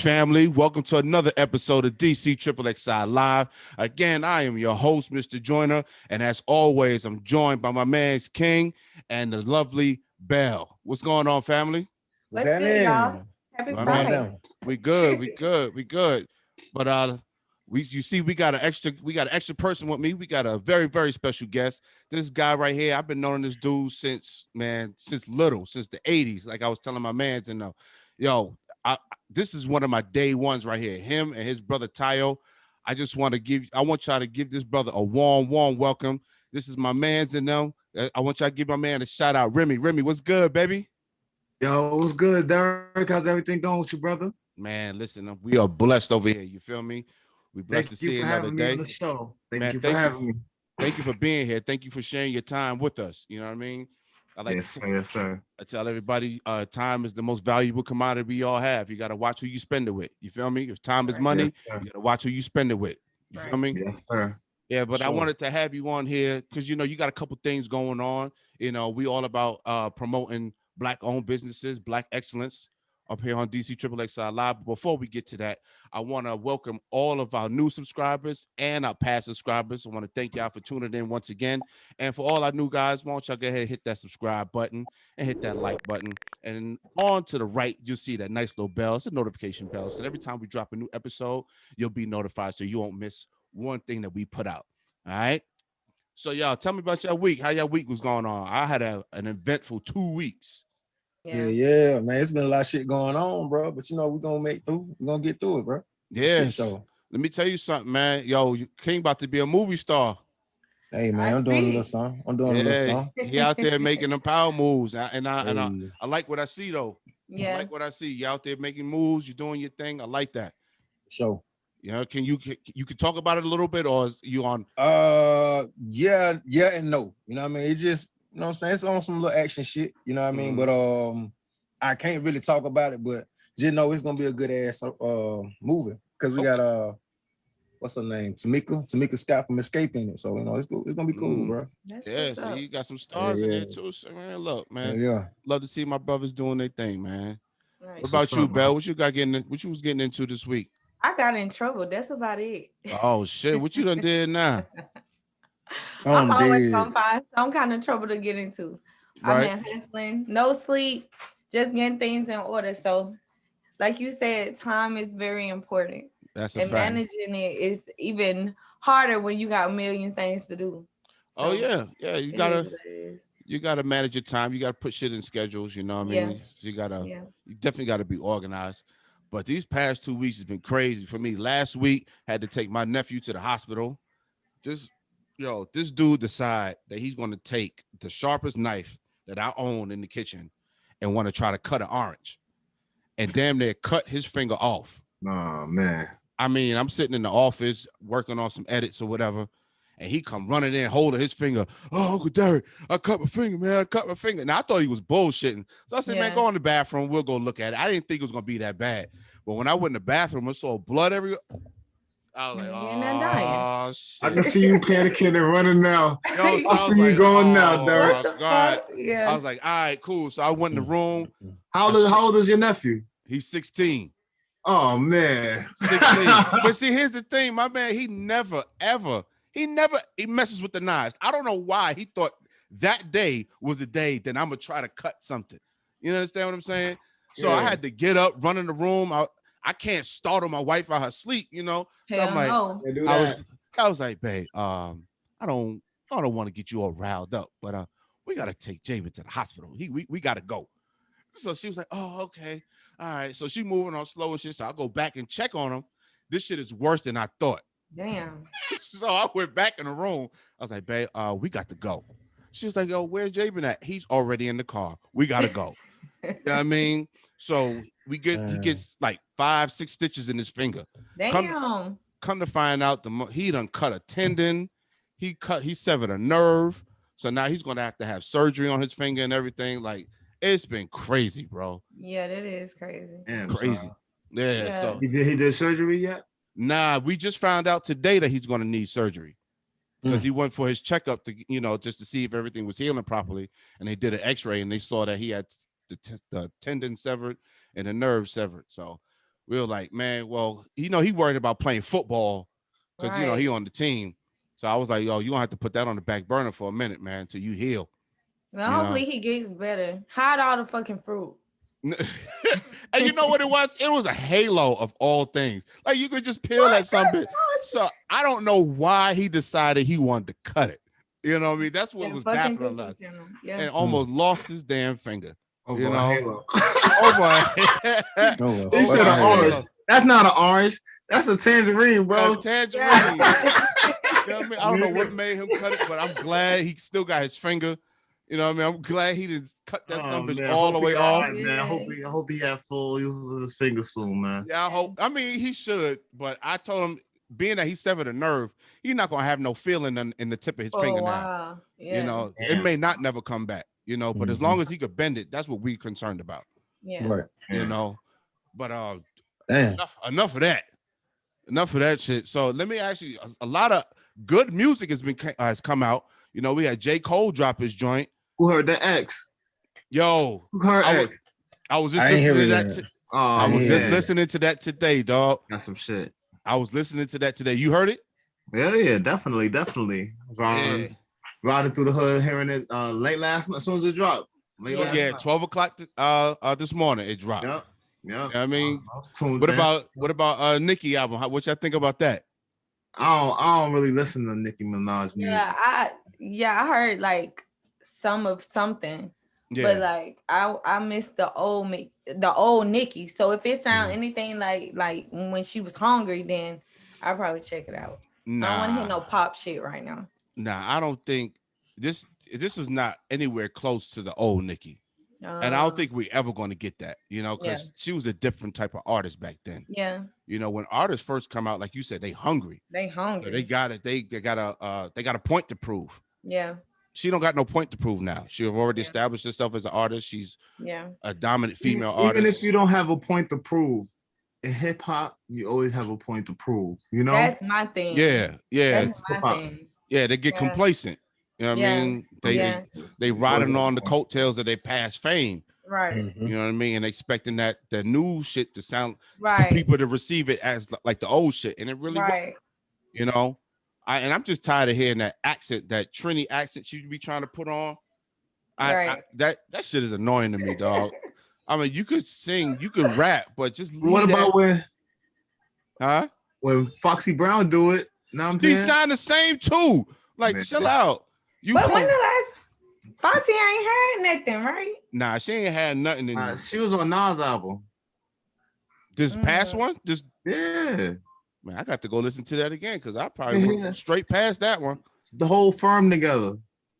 family. Welcome to another episode of DC Triple XI Live. Again, I am your host, Mr. Joyner, and as always, I'm joined by my man's King and the lovely Belle. What's going on, family? What's good, y'all? Happy Friday. We good. But you see, we got an extra person with me. We got a very, very special guest. This guy right here, I've been knowing this dude since the 80s. Like I was telling my mans, and this is one of my day ones right here. Him and his brother Tayo. I want y'all to give this brother a warm welcome. This is my man's and them. I want y'all to give my man a shout out. Remi, what's good, baby? Yo, what's good, Derek? How's everything going with you, brother? Man, listen, we are blessed over here. You feel me? We blessed to see another day. On the show. Thank you for having me. Thank you for being here. Thank you for sharing your time with us. You know what I mean? Yes, sir. I tell everybody, time is the most valuable commodity we all have. You got to watch who you spend it with. You feel me? If time is money, you got to watch who you spend it with. You feel me? Yes, sir. Yeah, but sure. I wanted to have you on here because, you got a couple things going on. We all about promoting Black-owned businesses, Black excellence up here on DC Triple XI Live. But before we get to that, I want to welcome all of our new subscribers and our past subscribers. I want to thank y'all for tuning in once again. And for all our new guys, why don't y'all go ahead and hit that subscribe button and hit that like button. And on to the right, you'll see that nice little bell. It's a notification bell. So every time we drop a new episode, you'll be notified so you won't miss one thing that we put out. All right? So y'all, tell me about your week. How your week was going on? I had an eventful 2 weeks. Yeah, man. It's been a lot of shit going on, bro. But we're gonna make through. We're gonna get through it, bro. Yeah. So let me tell you something, man. Yo, King about to be a movie star. Hey, man, I'm doing a little song. A little song. He out there making them power moves. And I like what I see though. Yeah. I like what I see. You out there making moves, you're doing your thing. I like that. So can you talk about it a little bit, or is you on yeah and no. You know what I mean? It's just, you know what I'm saying? It's on some little action shit, you know what I mean? But I can't really talk about it, but just know it's gonna be a good ass movie. Because we got what's her name? Tamika Scott from Escape in it. So it's gonna be cool, bro. So you got some stars in there too. So man, look, man. Yeah. Love to see my brothers doing their thing, man. Right. What about you, Belle? What you was getting into this week? I got in trouble. That's about it. Oh shit! What you done did now? I'm always gonna find some kind of trouble to get into. Right. I've been hustling, no sleep, just getting things in order. So, like you said, time is very important. That's a and fact. Managing it is even harder when you got a million things to do. So you gotta manage your time. You gotta put shit in schedules. You know what I mean? So you definitely gotta be organized. But these past 2 weeks has been crazy for me. Last week, had to take my nephew to the hospital. This dude decide that he's going to take the sharpest knife that I own in the kitchen and want to try to cut an orange and damn near cut his finger off. Oh, man. I mean, I'm sitting in the office working on some edits or whatever, and he come running in holding his finger. Oh, Uncle Derek, I cut my finger, man. I cut my finger. Now, I thought he was bullshitting. So I said, man, go in the bathroom. We'll go look at it. I didn't think it was going to be that bad. But when I went in the bathroom, I saw blood everywhere. I was like, oh, shit. I can see you panicking and running now. I see you going now, Derek. God. Yeah. I was like, all right, cool. So I went in the room. How old is your nephew? He's 16. Oh, man. 16. But see, here's the thing. My man, he messes with the knives. I don't know why he thought that day was the day that I'm going to try to cut something. You understand what I'm saying? So I had to get up, run in the room. I can't startle my wife out her sleep, So I'm like, I was like, babe, I don't want to get you all riled up, but we gotta take Jamin to the hospital. We gotta go. So she was like, oh, okay, all right. So she moving on slow and shit. So I go back and check on him. This shit is worse than I thought. Damn. So I went back in the room. I was like, babe, we got to go. She was like, yo, where's Jamin at? He's already in the car. We gotta go. You know what I mean? So he gets like 5-6 stitches in his finger. Damn. Come to find out, he done cut a tendon. He severed a nerve. So now he's gonna have to have surgery on his finger and everything. Like, it's been crazy, bro. Yeah, that is crazy. Damn, crazy. Yeah. So he did surgery yet? Nah, we just found out today that he's gonna need surgery. Because he went for his checkup to, just to see if everything was healing properly. And they did an x-ray and they saw that he had the tendon severed and the nerve severed. So we were like, man, well, he worried about playing football because Right. he on the team. So I was like, yo, you gonna have to put that on the back burner for a minute, man, until you heal. Well, hopefully he gets better. Hide all the fucking fruit. And you know what it was? It was a halo of all things. Like you could just peel that something. So I don't know why he decided he wanted to cut it. You know what I mean? That's what was baffling us. Yeah. And almost lost his damn finger. Over you a know, halo. over. He said an orange. That's not an orange. That's a tangerine, bro. Tangerine. You know what I mean? I don't know what made him cut it, but I'm glad he still got his finger. You know what I mean? I'm glad he didn't cut that son bitch all the way off. Right, man. I hope he had full use of his finger soon, man. Yeah, I hope. I mean, he should, but I told him, being that he severed a nerve, he's not gonna have no feeling in the tip of his finger now. Yeah. You know, it may not never come back. You know, but as long as he could bend it, that's what we're concerned about. Yeah. Right. You know, but Damn. enough of that. Enough of that shit. So let me ask you, a lot of good music has come out. You know, we had J. Cole drop his joint. Who heard the X? Yo, Who heard X? I was just listening to that. I was just listening to that today, dog. Got some shit. I was listening to that today. You heard it? Yeah, definitely. Riding through the hood, hearing it late last night, as soon as it dropped. 12 o'clock this morning it dropped. Yeah. You know what I mean, I was tuned what about Nicki album? What y'all think about that? I don't really listen to Nicki Minaj music. I heard like some of something, but like I missed the old Nicki. So if it sound anything like when she was hungry, then I'll probably check it out. Nah. I don't want to hear no pop shit right now. Nah, I don't think this is not anywhere close to the old Nicki. And I don't think we ever going to get that, you know, because she was a different type of artist back then. Yeah. You know, when artists first come out, like you said, they hungry. So they got it. They got a point to prove. Yeah. She don't got no point to prove now. She have already established herself as an artist. She's a dominant female artist. Even if you don't have a point to prove, in hip hop, you always have a point to prove. You know, that's my thing. Yeah. That's my thing. Yeah, they get complacent. You know what I mean? They riding on the coattails of their past fame. Right. You know what I mean? And expecting that the new shit to sound right, people to receive it as like the old shit. And it really right. You know? I'm just tired of hearing that accent, that Trini accent she be trying to put on. That shit is annoying to me, dog. I mean, you could sing, you could rap, but just what about when Foxy Brown do it? She sound the same too. Like, chill out. But when the last Foxy ain't had nothing, right? Nah, she ain't had nothing. She was on Nas album. This past one? Man, I got to go listen to that again because I probably went straight past that one. The whole firm together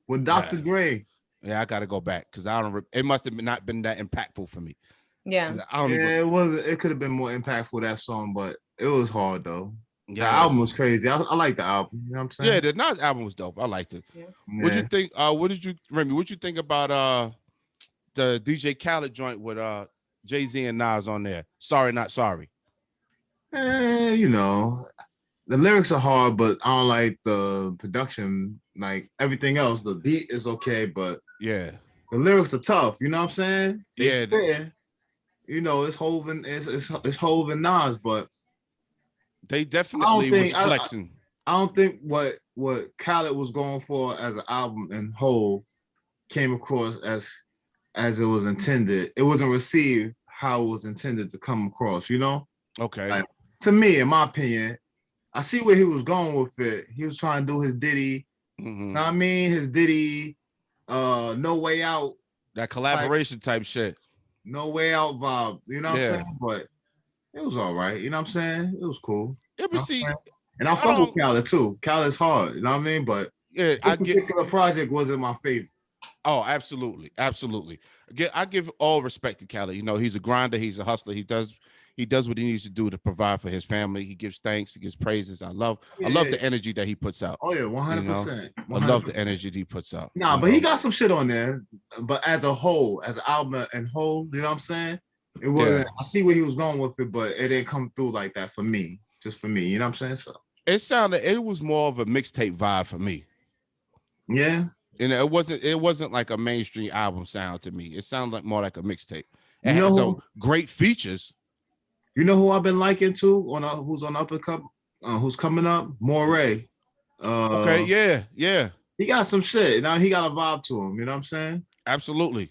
with Dr. Dre. Yeah, I got to go back because it must have not been that impactful for me. Yeah. It wasn't. It could have been more impactful, that song, but it was hard though. Yeah. The album was crazy. I like the album. You know what I'm saying? Yeah, the Nas album was dope. I liked it. Yeah. What'd you think? Remi, what'd you think about the DJ Khaled joint with Jay-Z and Nas on there? Sorry, not sorry. You know, the lyrics are hard, but I don't like the production. Like everything else, the beat is okay, but the lyrics are tough. You know what I'm saying? You know, it's Hov and Hov and Nas, but they definitely was flexing. I don't think what Khaled was going for as an album and whole came across as it was intended. It wasn't received how it was intended to come across, you know? Okay. Like, to me, in my opinion, I see where he was going with it. He was trying to do his Diddy, you know what I mean? His Diddy, No Way Out. That collaboration type shit. No Way Out vibe, you know what I'm saying? But it was all right, you know what I'm saying? It was cool. Yeah, but see, and I fuck with Khaled too. Khaled's hard, you know what I mean? But this particular project wasn't my favorite. Oh, absolutely, absolutely. I give all respect to Khaled. You know, he's a grinder, he's a hustler. He does what he needs to do to provide for his family. He gives thanks, he gives praises. I love the energy that he puts out. Oh yeah, 100%. I love the energy that he puts out. Nah, but he got some shit on there. But as a whole, as an album and whole, you know what I'm saying? It wasn't. I see where he was going with it, but it didn't come through like that for me. Just for me, you know what I'm saying? So it was more of a mixtape vibe for me. Yeah. And it wasn't like a mainstream album sound to me. It sounded like more like a mixtape. It had some great features. You know who I've been liking too? Who's on up and come? Who's coming up? Moray. Okay, yeah. He got some shit. Now he got a vibe to him. You know what I'm saying? Absolutely.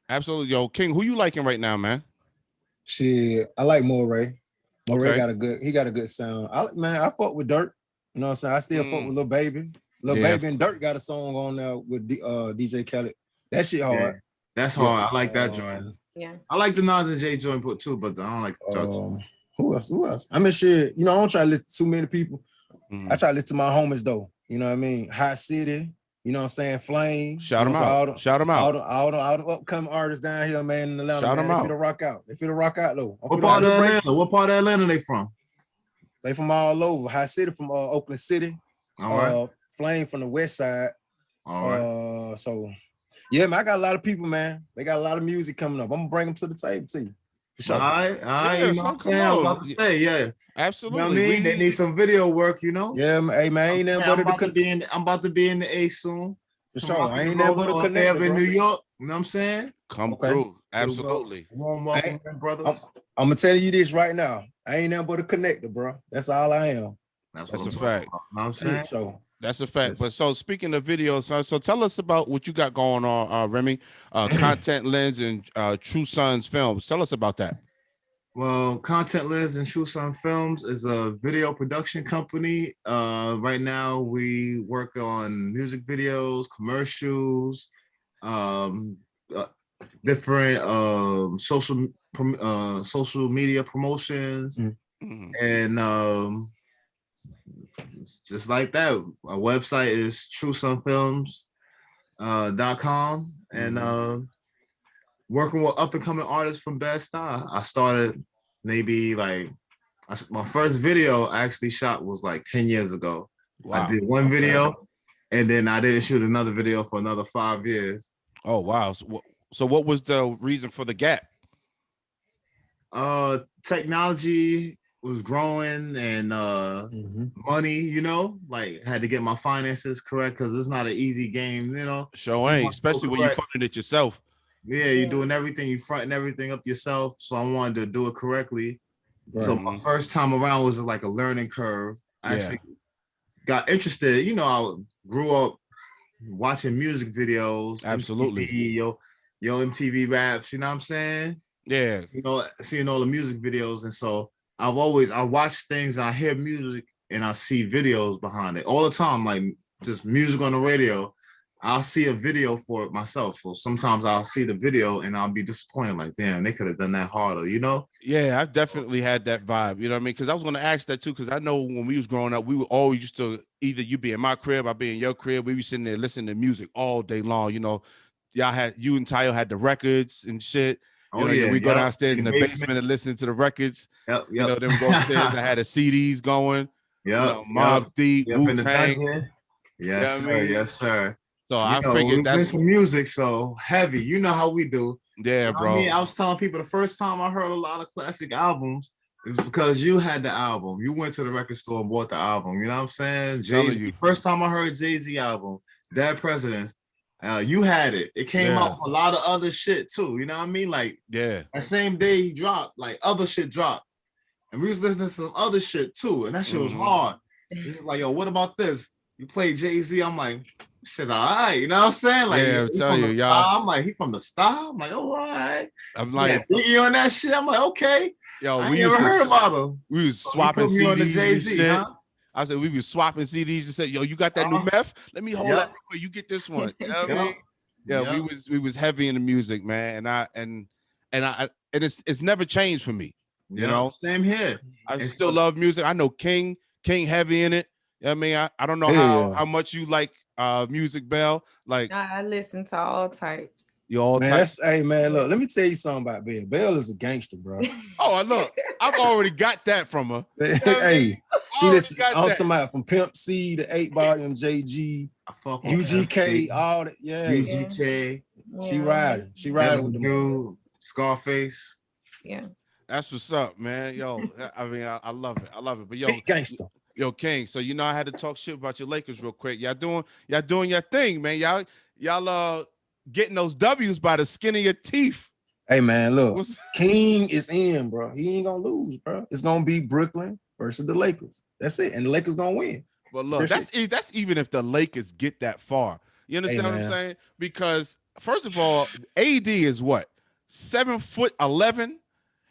Yo, King, who you liking right now, man? Shit, I like Moray. Moray Okay. got a good sound. I fuck with Dirt. You know what I'm saying? I still fuck with Lil Baby. Lil Baby and Dirt got a song on there with DJ Khaled. That shit hard. Yeah, that's hard. I like that joint. Yeah. I like the Nas and Jay joint too, but I don't like the Who else? I mean, shit, you know, I don't try to listen to too many people. I try to listen to my homies though. You know what I mean? Hot City, you know what I'm saying? Flame. Shout them out. Shout them out. All the upcoming artists down here, man, in Atlanta. Shout them out. They feel to rock out though. What part of Atlanta they from? They from all over. Hot City from Oakland City. All right. Flame from the west side. All right. So yeah, man, I got a lot of people, man. They got a lot of music coming up. I'm gonna bring them to the table to you. For sure. All right. Yeah, you know what I'm about to say, yeah. Absolutely. You know what I mean? They need some video work, you know? Yeah, hey man, ain't nothing but I'm about to be in the A soon. For sure. I ain't nothing but a connect in New York. You know what I'm saying? Come through. Absolutely. Warm welcome, brothers. I'm gonna tell you this right now. I ain't nothing but a connector, bro. That's all I am. That's a fact. You know what I'm saying? So that's a fact. But so speaking of videos, so tell us about what you got going on, Remi, ContentLens and TrueSonz Films. Tell us about that. Well, ContentLens and TrueSonz Films is a video production company. Right now, we work on music videos, commercials, different social media promotions, and just like that. Our website is TrueSonzFilms.com, and working with up and coming artists from Bed-Stuy. I started maybe my first video I actually shot was like 10 years ago. Wow. I did one video and then I didn't shoot another video for another 5 years. Oh, wow. So what was the reason for the gap? Technology was growing and money, you know, had to get my finances correct because it's not an easy game, you know. Sure ain't, especially when you're funding it yourself. Yeah, you're doing everything, you fronting everything up yourself. So I wanted to do it correctly. Right. So my first time around was like a learning curve. I actually got interested. You know, I grew up watching music videos. Absolutely. MTV, yo MTV raps, you know what I'm saying? Yeah. You know, seeing all the music videos. And so I watch things and I hear music and I see videos behind it all the time, like just music on the radio. I'll see a video for it myself. So sometimes I'll see the video and I'll be disappointed, like, damn, they could have done that harder, you know? Yeah, I've definitely had that vibe, you know what I mean? Because I was going to ask that too, because I know when we was growing up, we were always used to either you be in my crib, I be in your crib, we be sitting there listening to music all day long, you know? You and Tayo had the records and shit. You know, we go downstairs in the basement and listen to the records. Yep. You know, then we go upstairs and had the CDs going. Yeah. You know, Mobb Deep, Wu-Tang. Yes, sir. Yes, sir. So I figured that's some music so heavy. You know how we do. Yeah, bro. I mean, I was telling people the first time I heard a lot of classic albums, it was because you had the album. You went to the record store and bought the album. You know what I'm saying? Jay-Z. First time I heard Jay-Z album, Dead Presidents, you had it. It came out with a lot of other shit too. You know what I mean? Like, that same day he dropped, like other shit dropped. And we was listening to some other shit too. And that shit was hard. He was like, yo, what about this? You play Jay-Z. I'm like, shit's all right, you know what I'm saying? Like, I'm telling you, y'all. I'm like, he from the style. I'm like, all right. I'm like, Biggie on that shit. I'm like, okay. Yo, I never heard about him. We was swapping CDs and shit. Huh? I said we was swapping CDs and said, yo, you got that new meth? Let me hold that. You get this one. You know what I mean? Yeah, we was heavy in the music, man, and it's never changed for me. You know, same here. I still love music. I know King heavy in it. You know what I mean, I don't know how much you like music, Bell. Like, I listen to all types. You all types. Hey man, look, let me tell you something about Bell. Bell is a gangster, bro. Oh, look, I've already got that from her. Hey, she listen. I'm talking about from Pimp C to 8 Ball MJG, UGK, all that. Yeah, UGK. She riding. She riding with the dude, Scarface. Yeah, that's what's up, man. Yo, I mean, I love it. I love it. But yo, gangster. Yo, King. So I had to talk shit about your Lakers real quick. Y'all doing your thing, man. Y'all getting those W's by the skin of your teeth. Hey man, look, King is in, bro. He ain't gonna lose, bro. It's gonna be Brooklyn versus the Lakers. That's it, and the Lakers gonna win. But look, that's even if the Lakers get that far. You understand what I'm saying? Because first of all, AD is what 7'11".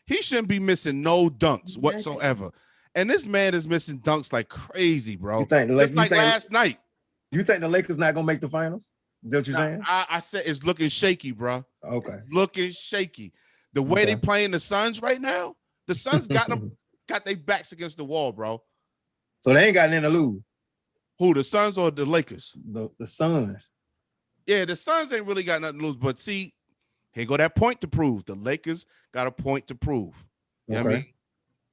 He shouldn't be missing no dunks whatsoever. And this man is missing dunks like crazy, bro. You think last night. You think the Lakers not gonna make the finals? That's what you're saying? I said it's looking shaky, bro. Okay. It's looking shaky. The way they playing the Suns right now, the Suns got their backs against the wall, bro. So they ain't got nothing to lose. Who, the Suns or the Lakers? The Suns. Yeah, the Suns ain't really got nothing to lose. But see, here go that point to prove. The Lakers got a point to prove. You know what I mean?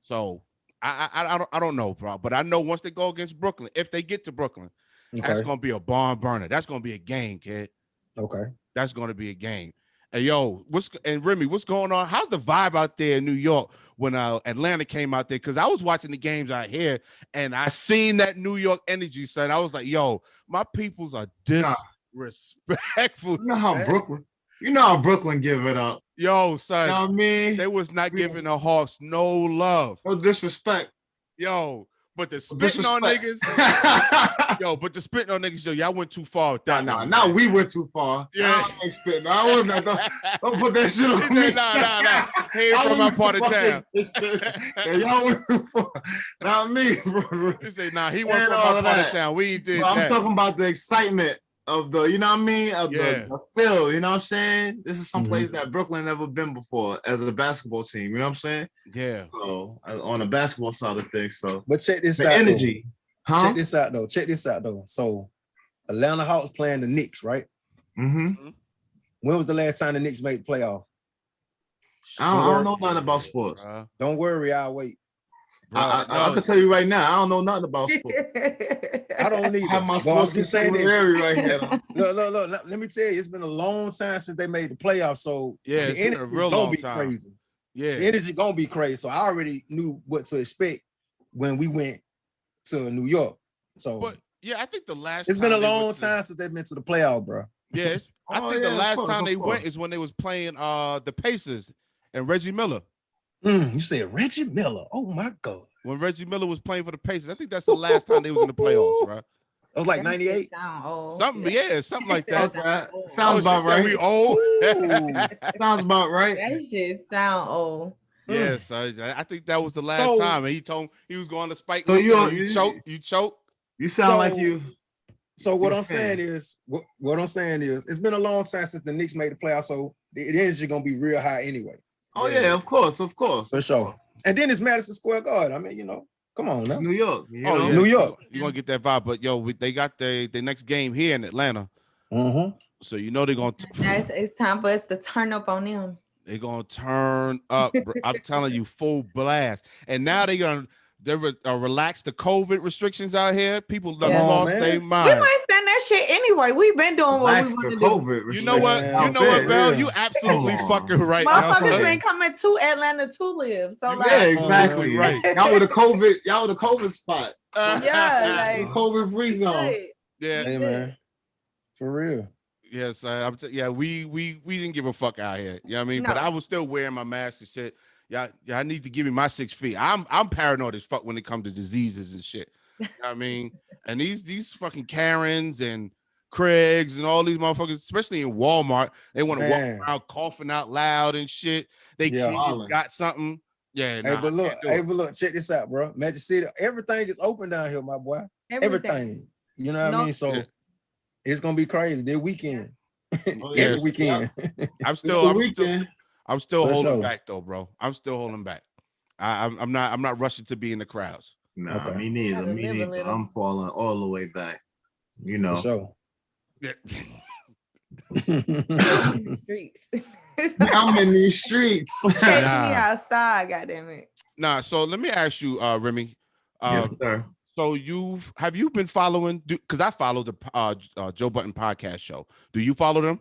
So I don't know, bro. But I know once they go against Brooklyn, if they get to Brooklyn, that's gonna be a barn burner. That's gonna be a game, kid. Okay. That's gonna be a game. Hey, yo, Remi, what's going on? How's the vibe out there in New York when Atlanta came out there? Because I was watching the games out here and I seen that New York energy, son. I was like, yo, my peoples are disrespectful. You know how Brooklyn give it up. Yo, son. You know what I mean? They was not giving the Hawks no love. No disrespect. Yo, but the spitting on niggas. Yo, y'all went too far with that. Now we went too far. Yeah. I ain't spitting. Don't put that shit on me. Nah. He ain't from my part of town. Y'all went too far. Not me, bro. He said, nah, he went from my part of town. We did that. I'm talking about the excitement of the, you know what I mean? Of the feel, you know what I'm saying? This is some place that Brooklyn never been before as a basketball team, you know what I'm saying? Yeah. So on the basketball side of things, so. But check this the out. Energy. Though. Check this out though. So Atlanta Hawks playing the Knicks, right? Mm-hmm. When was the last time the Knicks made the playoff? I don't know nothing about sports. Don't worry, I'll wait. I can tell you right now, I don't know nothing about sports. I don't need. I have my sports just saying right here. Look. Let me tell you, it's been a long time since they made the playoffs. So yeah, the energy gonna be crazy. Yeah, the energy gonna be crazy. So I already knew what to expect when we went to New York. So, but yeah, I think the last it's been a long time since they've been to the playoff, bro. Yeah, I think the last time they went is when they was playing the Pacers and Reggie Miller. You said Reggie Miller. Oh my God. When Reggie Miller was playing for the Pacers, I think that's the last time they was in the playoffs, bro. It was like 98. Something like that. Sounds about right. We old. Sounds about right. That shit sound old. Yes, I think that was the last time, and he told him he was going to spike. So you choke. You sound like you. So what I'm saying is, it's been a long time since the Knicks made the playoffs, so the energy gonna be real high anyway. Oh yeah, of course. For sure. And then it's Madison Square Garden. I mean, come on now. New York. New York. You gonna get that vibe, but they got the next game here in Atlanta. Mm-hmm. So they're gonna. It's time for us to turn up on them. They're gonna turn up. I'm telling you, full blast. And now they relax the COVID restrictions out here. People lost their mind. We might stand that shit anyway. We've been doing what we want to do. You know what? Bell? You absolutely fucking right. Motherfuckers been coming to Atlanta to live. So exactly. Right. Y'all with the COVID spot. Like COVID free zone. Yeah. Hey man. For real. Yes, we didn't give a fuck out here. You know what I mean? No. But I was still wearing my mask and shit. Yeah, I need to give me my 6 feet. I'm paranoid as fuck when it comes to diseases and shit. You know what I mean? And these fucking Karens and Craigs and all these motherfuckers, especially in Walmart, they want to walk around coughing out loud and shit. They got something. Yeah. Hey, but look, check this out, bro. Magic City, everything is open down here, my boy. Everything. You know what I mean? So it's gonna be crazy. This weekend. Every weekend. I'm still holding back though, bro. I'm still holding back. I'm not rushing to be in the crowds. Nah, me neither. I'm falling all the way back. You know. So. Yeah. Streets. I'm in these streets. Catch me outside, goddammit. Nah, so let me ask you, Remi. Yes, sir. So have you been following? Because I follow the Joe Budden podcast show. Do you follow them?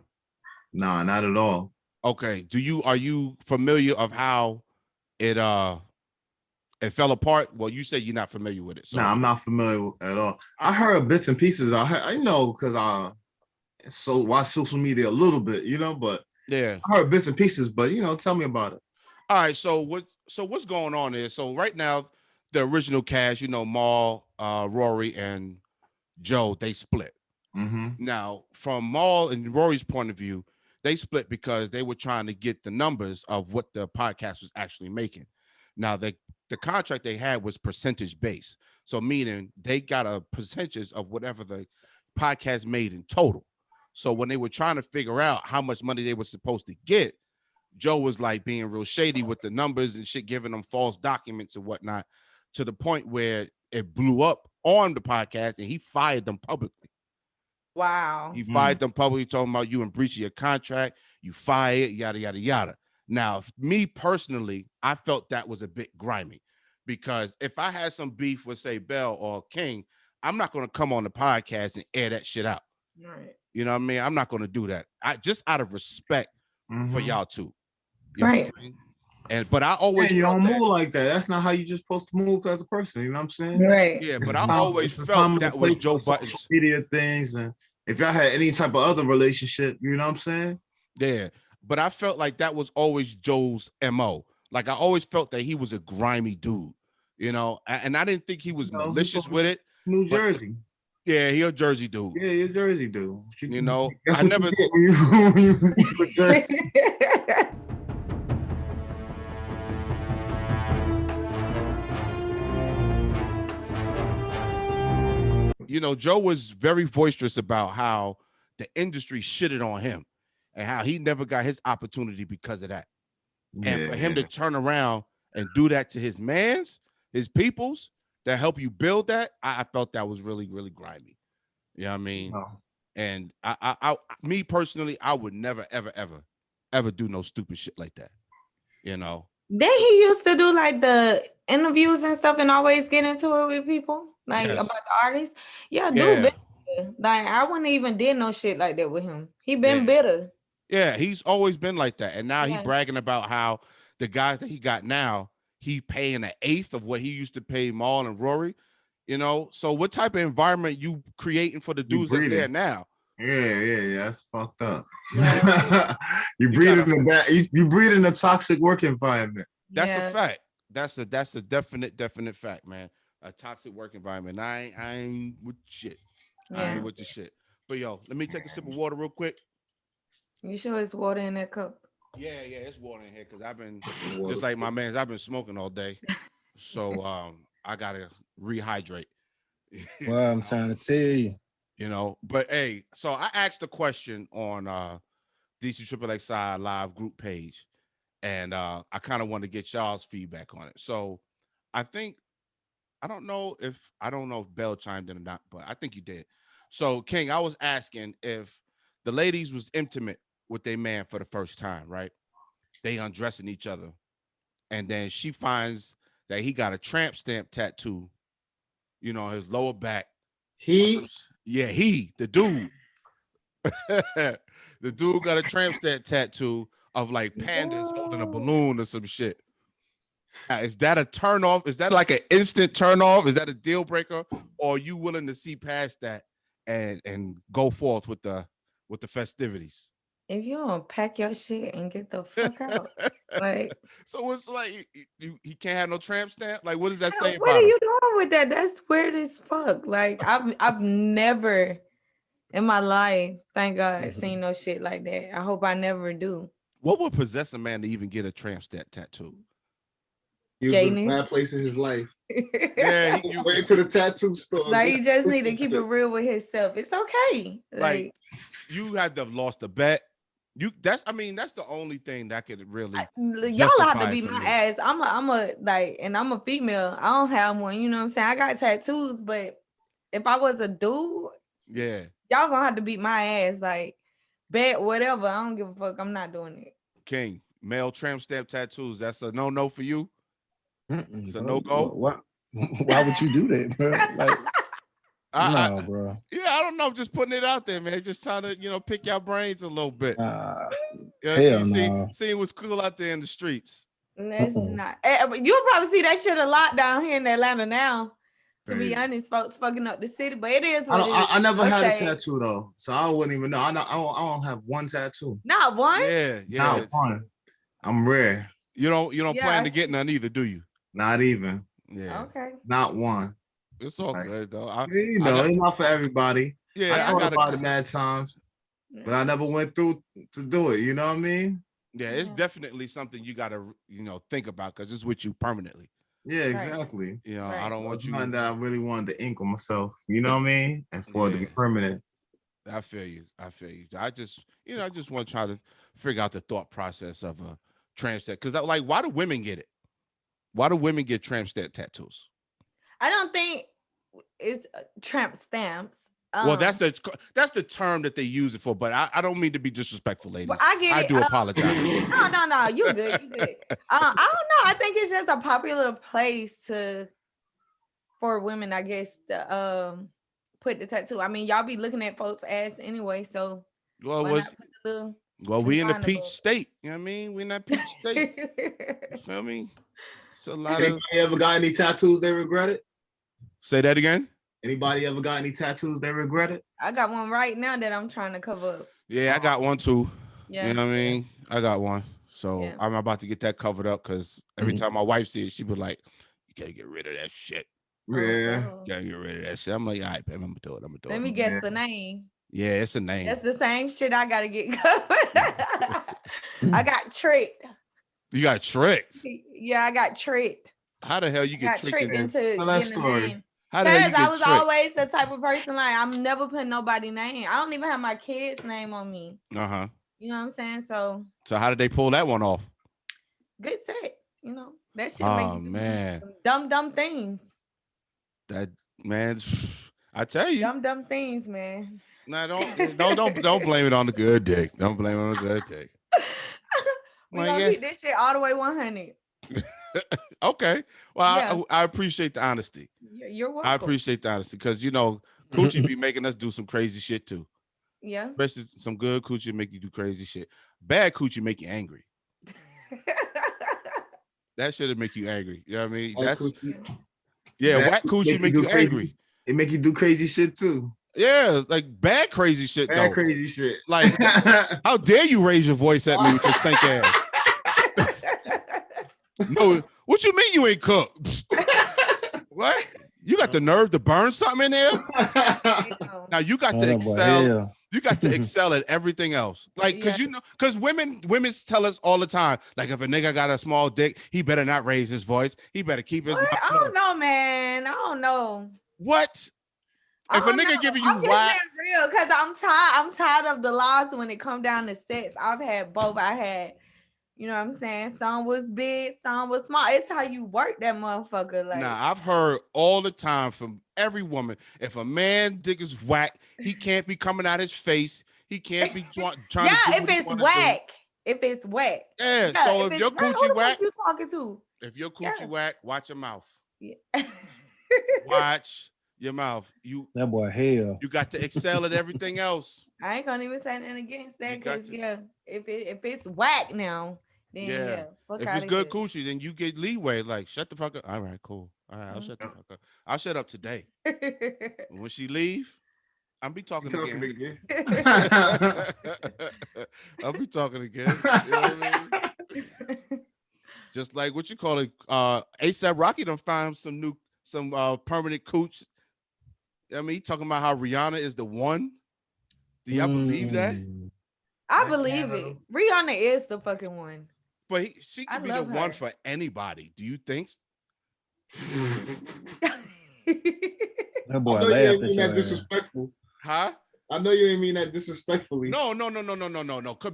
Nah, not at all. Okay. Are you familiar of how it fell apart? Well, you said you're not familiar with it. So. Nah, I'm not familiar at all. I heard bits and pieces. I know because I watch social media a little bit, but Yeah. I heard bits and pieces, but tell me about it. All right. So what's going on is, so right now, the original cast, Maul, Rory, and Joe, they split. Mm-hmm. Now, from Maul and Rory's point of view, they split because they were trying to get the numbers of what the podcast was actually making. Now, the contract they had was percentage based. So meaning they got a percentage of whatever the podcast made in total. So when they were trying to figure out how much money they were supposed to get, Joe was like being real shady with the numbers and shit, giving them false documents and whatnot, to the point where it blew up on the podcast and he fired them publicly. Wow. He fired them publicly, talking about you in breach of your contract, you fired, yada, yada, yada. Now, me personally, I felt that was a bit grimy, because if I had some beef with, say, Bell or King, I'm not going to come on the podcast and air that shit out. Right. You know what I mean? I'm not going to do that. I just out of respect for y'all two. You right. know what I mean? But I always you don't felt move like that. That's not how you just supposed to move as a person. You know what I'm saying? Right. Yeah, but I always felt that was Joe Budden's media things, and if y'all had any type of other relationship, you know what I'm saying? Yeah, but I felt like that was always Joe's MO. Like I always felt that he was a grimy dude, and I didn't think he was malicious with it. New Jersey. Yeah, he a Jersey dude. Yeah, you're a Jersey dude. I never. Joe was very boisterous about how the industry shitted on him and how he never got his opportunity because of that. Yeah, and for him to turn around and do that to his peoples that help you build that, I felt that was really, really grimy. You know what I mean? Oh. And me personally, I would never, ever, ever, ever do no stupid shit like that. Then he used to do like the interviews and stuff and always get into it with people, like about the artists. Yeah, dude, bitter. Like I wouldn't even did no shit like that with him. He been bitter. Yeah, he's always been like that. And now he bragging about how the guys that he got now, he paying 1/8 of what he used to pay Maul and Rory. So what type of environment you creating for the dudes that's there now? Yeah, that's fucked up. You breed in a toxic work environment. That's a fact. That's a definite fact, man. A toxic work environment. I ain't with shit. I ain't with the shit. But yo, let me take a sip of water real quick. You sure it's water in that cup? Yeah, it's water in here because I've been just like my man's. I've been smoking all day, so I gotta rehydrate. Well, I'm trying to tell you. But hey, so I asked a question on DC XXXI live group page, and I kind of want to get y'all's feedback on it. So I don't know if Bell chimed in or not, but I think you did. So King, I was asking if the ladies was intimate with their man for the first time, right? They undressing each other, and then she finds that he got a tramp stamp tattoo, his lower back. The dude. The dude got a tramp stamp tattoo of like pandas holding a balloon or some shit. Now, is that a turn off? Is that like an instant turn off? Is that a deal breaker? Or are you willing to see past that and go forth with the festivities? If you don't pack your shit and get the fuck out, like, so it's like he can't have no tramp stamp. Like, what does that say about him? What are you doing with that? That's weird as fuck. Like, I've never in my life, thank God, seen no shit like that. I hope I never do. What would possess a man to even get a tramp stamp tattoo? He was in a bad place in his life. Yeah, you went to the tattoo store. Like, you just need to keep it real with himself. It's okay. Like you had to have lost a bet. That's the only thing that could really y'all have to beat my ass. I'm a female. I don't have one, you know what I'm saying? I got tattoos, but if I was a dude, y'all gonna have to beat my ass. Like, bet whatever. I don't give a fuck. I'm not doing it. King, male tramp stamp tattoos. That's a no for you. It's a no go. Why would you do that, bro? Like, no, bro. Yeah, I don't know. I'm just putting it out there, man. Just trying to, pick your brains a little bit. See what's cool out there in the streets. That's not. You'll probably see that shit a lot down here in Atlanta now. To be honest, folks fucking up the city, but it is what it is. I never had a tattoo though, so I wouldn't even know. I don't have one tattoo. Not one? Yeah. Not one. I'm rare. You don't plan to get none either, do you? Not even. Yeah. Okay. Not one. It's all good though. It's not for everybody. Yeah, I thought about it mad times, but I never went through to do it. You know what I mean? Yeah, it's definitely something you gotta, think about because it's with you permanently. Yeah, exactly. I don't want you. That I really wanted to ink on myself. You know what I mean? And for it to be permanent. I feel you. I just want to try to figure out the thought process of a tramp stamp because, like, why do women get it? Why do women get tramp stamp tattoos? I don't think it's tramp stamps. Well, that's the term that they use it for, but I don't mean to be disrespectful, ladies. Well, I get it. I do apologize. No, you good. I don't know. I think it's just a popular place for women, I guess, to put the tattoo. I mean, y'all be looking at folks' ass anyway, so we in the peach state. You know what I mean? We in that peach state. You feel me? It's a lot of. You ever got any tattoos they regretted? Say that again. Anybody ever got any tattoos they regretted? I got one right now that I'm trying to cover up. Yeah, I got one too. Yeah. You know what I mean? I got one. So I'm about to get that covered up because every time my wife sees it, she be like, you gotta get rid of that shit. Yeah. You gotta get rid of that shit. I'm like, all right, babe, I'm gonna do it. Let me guess the name. Yeah, it's a name. That's the same shit I gotta get covered. I got tricked. You got tricked? Yeah, I got tricked. How the hell you get tricked into that story? Because I was always the type of person like I'm never putting nobody's name. I don't even have my kid's name on me. Uh-huh. You know what I'm saying? So how did they pull that one off? Good sex. That shit make you do dumb things. That man, I tell you. Dumb things, man. No, don't blame it on the good dick. Don't blame it on the good dick. We gonna keep this shit all the way 100. Okay. Well, I appreciate the honesty. You're welcome. I appreciate the honesty because coochie be making us do some crazy shit too. Yeah. Especially some good coochie make you do crazy shit. Bad coochie make you angry. That should make you angry. You know what I mean? Whack coochie make you angry. It make you do crazy shit too. Yeah, like bad crazy shit though. Bad crazy shit. Like, how dare you raise your voice at me with your stink ass? No, what you mean you ain't cooked? What? You got the nerve to burn something in there? Now you got to excel. You got to excel at everything else. Like, because women tell us all the time, like, if a nigga got a small dick, he better not raise his voice. He better keep his mouth. I don't know, man. I don't know. What? If a nigga giving you whack, real, because I'm tired of the lies when it come down to sex. I've had both. I had, you know what I'm saying? Some was big, some was small. It's how you work that motherfucker. Like, I've heard all the time from every woman, if a man dick is whack, he can't be coming out his face. He can't be trying to do if it's whack. If it's whack. Yeah. So if your coochie whack, who you talking to? If your coochie whack, watch your mouth. Yeah. Watch your mouth. That boy hell. You got to excel at everything else. I ain't gonna even say anything against that because if it's whack now, then if it's good coochie, then you get leeway. Like, shut the fuck up. All right, cool. All right, I'll shut the fuck up. I'll shut up today. When she leave, I'll be talking again. I'll be talking again. You know what I mean? Just like what you call it, ASAP Rocky done found some permanent cooch. I mean, he talking about how Rihanna is the one. Do y'all believe that? I believe it. Rihanna is the fucking one. But she could be the one for anybody. Do you think? That boy laughed at you. Disrespectful. Huh? I know you ain't mean that disrespectfully. No.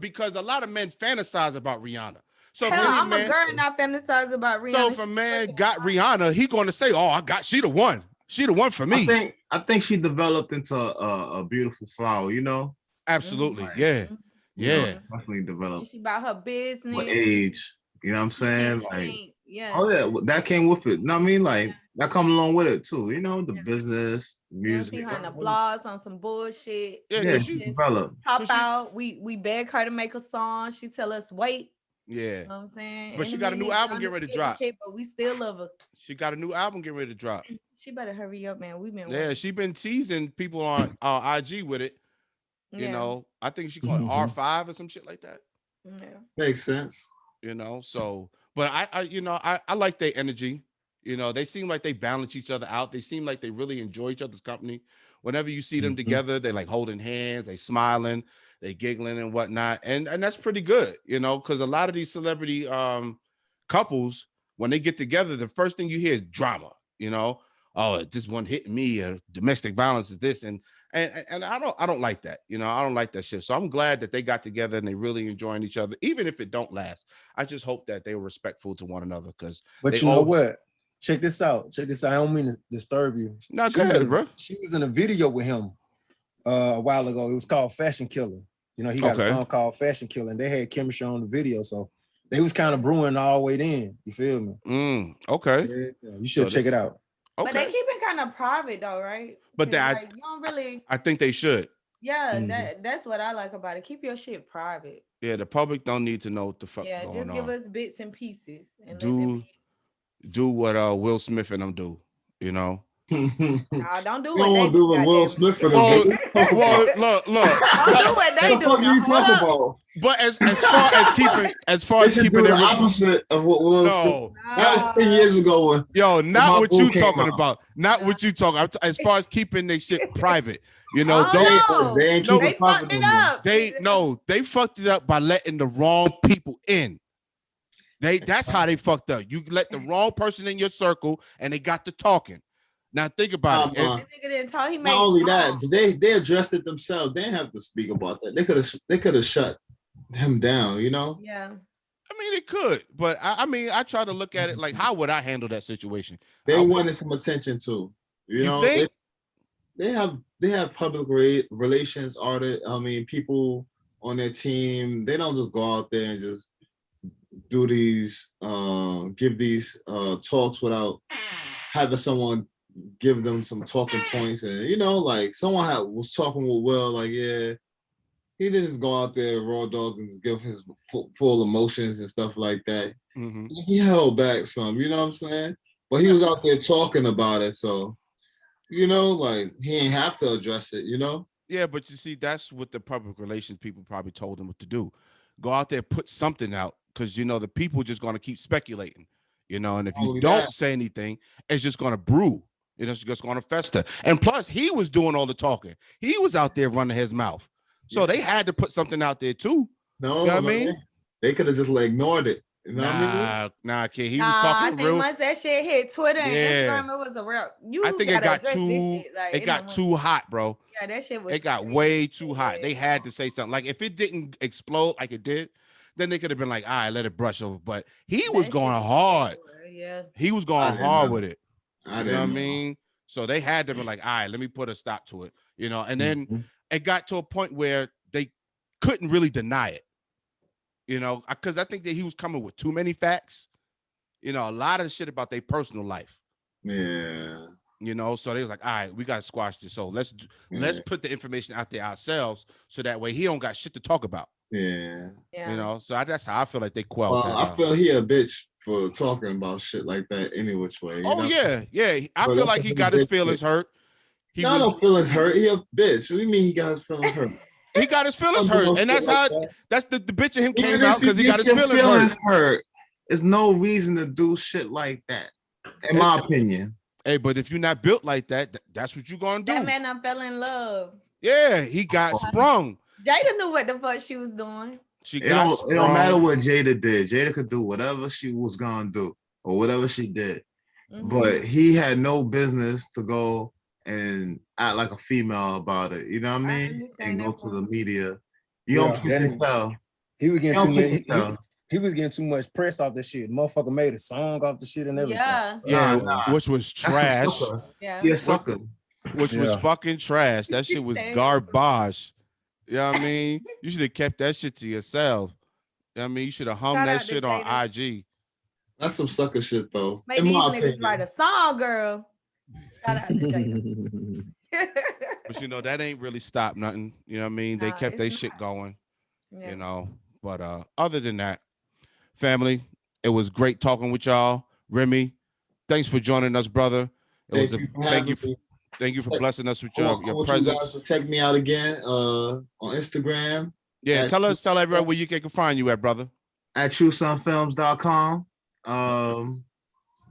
Because a lot of men fantasize about Rihanna. So I'm a girl and I fantasize about Rihanna. So if a man got Rihanna, he going to say, "Oh, she the one. She the one for me." I think she developed into a beautiful flower. Absolutely. Mm-hmm. Yeah. Yeah. Definitely developed. She about her business. What age? You know what I'm saying? Like, yeah. Oh yeah, that came with it. You know what I mean? Like that come along with it too. The business, music. You see her in the blogs on some bullshit. Yeah, she developed. Pop out. We beg her to make a song. She tell us wait. Yeah. You know what I'm saying? But she got a new album getting ready to drop. Shit, but we still love her. She got a new album getting ready to drop. She better hurry up, man. We've been Yeah, she been teasing people on IG with it. You know, I think she called it R5 or some shit like that. Yeah. Makes sense. You know, so but I like their energy. You know, they seem like they balance each other out. They seem like they really enjoy each other's company. Whenever you see them together, they like holding hands, they smiling, they giggling and whatnot. And that's pretty good, you know, because a lot of these celebrity couples, when they get together, the first thing you hear is drama, you know. Oh, this one hitting me, or domestic violence is this. And I don't like that, you know. I don't like that shit. So I'm glad that they got together and they really enjoying each other, even if it don't last. I just hope that they were respectful to one another, because but you know what? Check this out. I don't mean to disturb you. No, go ahead, bro. She was in a video with him a while ago. It was called Fashion Killer. You know, he got a song called Fashion Killer, and they had chemistry on the video. So they was kind of brewing all the way in. You feel me? Okay. Yeah, you should check it out. Okay. But they keep it kind of private though, right? But that you don't really. I think they should. Yeah, that's what I like about it. Keep your shit private. Yeah, the public don't need to know what the fuck going on. Yeah, just give us bits and pieces. And do what Will Smith and them do, you know. No, don't do what they do. Will Smith and them do. Well, look. Don't do what they do. What are you talking about? But as far as keeping the opposite of what Will Smith. That was 10 years ago. Not what you talking about. Not what you talking. As far as keeping their shit private, you know. They fucked it up. They fucked it up by letting the wrong people in. That's how they fucked up. You let the wrong person in your circle, and they got to talking. Now think about it. Nigga didn't talk. He made not only that, they addressed it themselves. They didn't have to speak about that. They could have shut him down. You know. Yeah. I mean, it could, but I try to look at it like, how would I handle that situation? They wanted some attention too. You know, think? They have public relations artists. I mean, people on their team. They don't just go out there and just do these, give these talks without having someone give them some talking points. And you know, like someone was talking with Will, like, yeah, he didn't just go out there raw dog and just give his full emotions and stuff like that. Mm-hmm. He held back some, you know what I'm saying? But he was out there talking about it, so you know, like he ain't have to address it, you know? Yeah, but you see, that's what the public relations people probably told him what to do. Go out there, put something out, because you know the people just gonna keep speculating, you know, and if you don't say anything, it's just gonna brew. It's just gonna fester. And plus, he was doing all the talking. He was out there running his mouth. So they had to put something out there too. No, you know what I mean? They could have just ignored it. You know what I mean? Nah, kid. He was talking I think real. Once that shit hit Twitter and Instagram, it was a real. I think it got too. It got too hot, bro. Yeah, that shit was. It got way too hot. They had to say something. Like if it didn't explode like it did, then they could have been like, all right, let it brush over. But he was going hard. Yeah. He was going hard with it. You know what I mean? So they had to be like, all right, let me put a stop to it. You know, and then it got to a point where they couldn't really deny it. You know, because I think that he was coming with too many facts. You know, a lot of the shit about their personal life. Yeah. You know, so they was like, all right, we got to squash this. So let's put the information out there ourselves, so that way he don't got shit to talk about. Yeah. You know, so that's how I feel like they quelled that. I feel he a bitch for talking about shit like that any which way. Oh, know? Yeah. I feel like he got his feelings hurt. He got no feelings hurt. He a bitch. What do you mean he got his feelings hurt? He got his feelings hurt. And that's how that's the bitch of him came out, because he got his feelings hurt. There's no reason to do shit like that, in my opinion. Hey, but if you're not built like that, that's what you're gonna do. That man I fell in love. Yeah, he got sprung. Jada knew what the fuck she was doing. It don't matter what Jada did. Jada could do whatever she was gonna do or whatever she did. But he had no business to go and act like a female about it. You know what I mean? And go to the media. You don't tell. He was getting too much. He was getting too much press off this shit. Motherfucker made a song off the shit and everything. Yeah, which was trash. Sucker. Which was fucking trash. That shit was garbage. You know what I mean? You should have kept that shit to yourself. You know what I mean? You should have hummed that shit on IG. That's some sucker shit, though. Maybe these niggas write a song, girl. Shout out to Jada. But you know, that ain't really stopped nothing. You know what I mean? They kept their shit going. You know, but other than that, family. It was great talking with y'all. Remi, thanks for joining us, brother. Thank you for blessing us with your presence. You guys to check me out again on Instagram. Yeah, tell everyone where you can find you at, brother. At TrueSonzFilms.com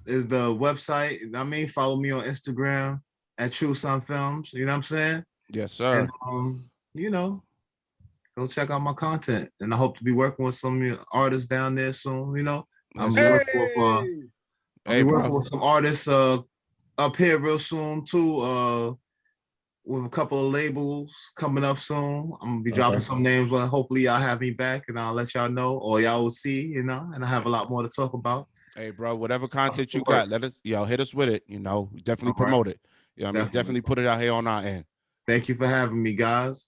is the website. I mean, follow me on Instagram at TrueSonz Films. You know what I'm saying? Yes, sir. And, you know, go check out my content. And I hope to be working with some artists down there soon. You know, I'll be working with some artists up here real soon too. With a couple of labels coming up soon. I'm gonna be dropping some names. Well, hopefully y'all have me back, and I'll let y'all know, or y'all will see. You know, and I have a lot more to talk about. Hey, bro, whatever content you got, let us, hit us with it. You know, definitely promote it. You know, definitely put it out here on our end. Thank you for having me, guys.